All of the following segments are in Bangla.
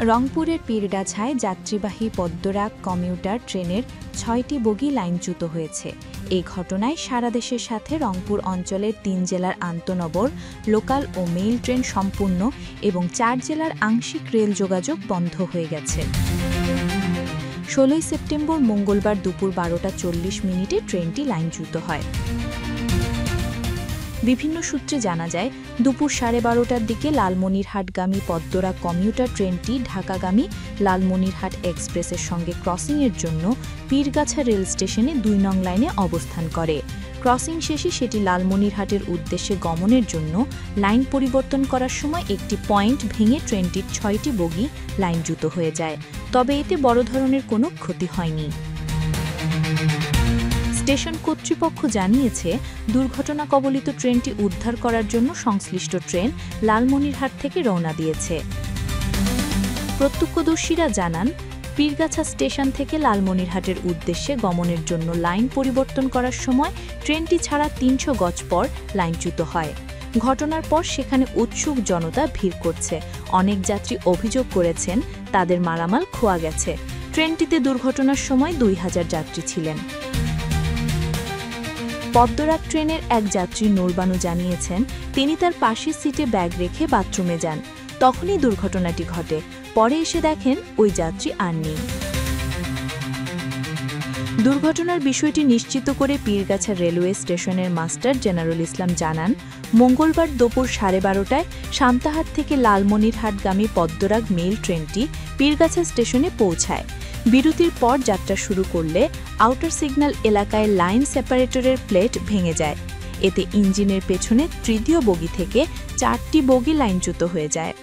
রংপুরের পীরগাছায় যাত্রীবাহী পদ্মরাগ কমিউটার ট্রেনের ৬টি বগি লাইনচ্যুত হয়েছে। এই ঘটনায় সারা দেশের সাথে রংপুর অঞ্চলের ৩ জেলার আন্তনগর, লোকাল ও মেইল ট্রেন সম্পূর্ণ এবং ৪ জেলার আংশিক রেল যোগাযোগ বন্ধ হয়ে গেছে। ১৬ সেপ্টেম্বর মঙ্গলবার দুপুর ১২টা ৪০ মিনিটে ট্রেনটি লাইনচ্যুত হয়। বিভিন্ন সূত্রে জানা যায়, দুপুর ১২:৩০টার দিকে লালমনিরহাটগামী পদ্মরাগ কমিউটার ট্রেনটি ঢাকাগামী লালমনিরহাট এক্সপ্রেসের সঙ্গে ক্রসিংয়ের জন্য পীরগাছা রেল স্টেশনে ২ নং লাইনে অবস্থান করে। ক্রসিং শেষে সেটি লালমনিরহাটের উদ্দেশ্যে গমনের জন্য লাইন পরিবর্তন করার সময় একটি পয়েন্ট ভেঙে ট্রেনটির ৬টি বগি লাইনচ্যুত হয়ে যায়। তবে এতে বড় ধরনের কোনো ক্ষতি হয়নি। স্টেশন কর্তৃপক্ষ জানিয়েছে, দুর্ঘটনা কবলিত ট্রেনটি উদ্ধার করার জন্য সংশ্লিষ্ট ট্রেন লালমনিরহাট থেকে রওনা দিয়েছে। প্রত্যক্ষদর্শীরা জানান, পীরগাছা স্টেশন থেকে লালমনিরহাটের উদ্দেশ্যে গমনের জন্য লাইন পরিবর্তন করার সময় ট্রেনটি ছাড়া ৩০০ গজ পর লাইনচ্যুত হয়। ঘটনার পর সেখানে উৎসুক জনতা ভিড় করছে। অনেক যাত্রী অভিযোগ করেছেন, তাদের মালামাল খোয়া গেছে। ট্রেনটিতে দুর্ঘটনার সময় ২০০০ যাত্রী ছিলেন। পদ্মরাগ ট্রেনের এক যাত্রী নূরবানু জানিয়েছেন, তিনি তার পাশের সিটে ব্যাগ রেখে বাথরুমে যান। তখনই দুর্ঘটনাটি ঘটে। পরে এসে দেখেন ওই যাত্রী আর নেই। দুর্ঘটনার বিষয়টি নিশ্চিত করে পীরগাছা রেলওয়ে স্টেশনের মাস্টার জেনারেল ইসলাম জানান, মঙ্গলবার দুপুর 12:30টায় সান্তাহার থেকে লালমনিরহাটগামী পদ্মরাগ মেইল ট্রেনটি পীরগাছা স্টেশনে পৌঁছায়। বিরতির পর যাত্রা শুরু করলে আউটার সিগন্যাল এলাকায় লাইন সেপারেটরের প্লেট ভেঙে যায়। এতে ইঞ্জিনের পেছনে তৃতীয় বগি থেকে 4টি বগি লাইনচ্যুত হয়ে যায়।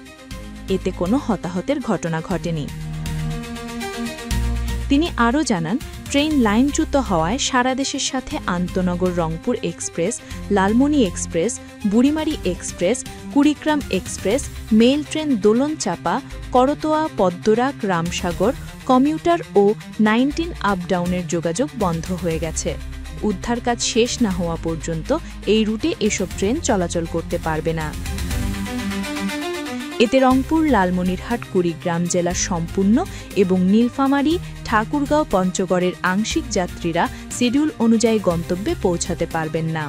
এতে কোনো হতাহতের ঘটনা ঘটেনি। তিনি আরও জানান, ট্রেন লাইনচ্যুত হওয়ায় সারা দেশের সাথে আন্তনগর Rangpur express, Lalmoni express, Burimari express, Kurigram express, mail train Dolon Chapa, Karatoya, Padmarag, Ramsagar, commuter ও 19 আপ-ডাউনের যোগাযোগ বন্ধ হয়ে গেছে। উদ্ধার কাজ শেষ না হওয়া পর্যন্ত এই রুটে এসব ট্রেন চলাচল করতে পারবে না। এতে রংপুর, লালমনিরহাট, কুড়িগ্রাম জেলার সম্পূর্ণ এবং নীলফামারী, ঠাকুরগাঁও, পঞ্চগড়ের আংশিক যাত্রীরা শিডিউল অনুযায়ী গন্তব্যে পৌঁছাতে পারবেন না।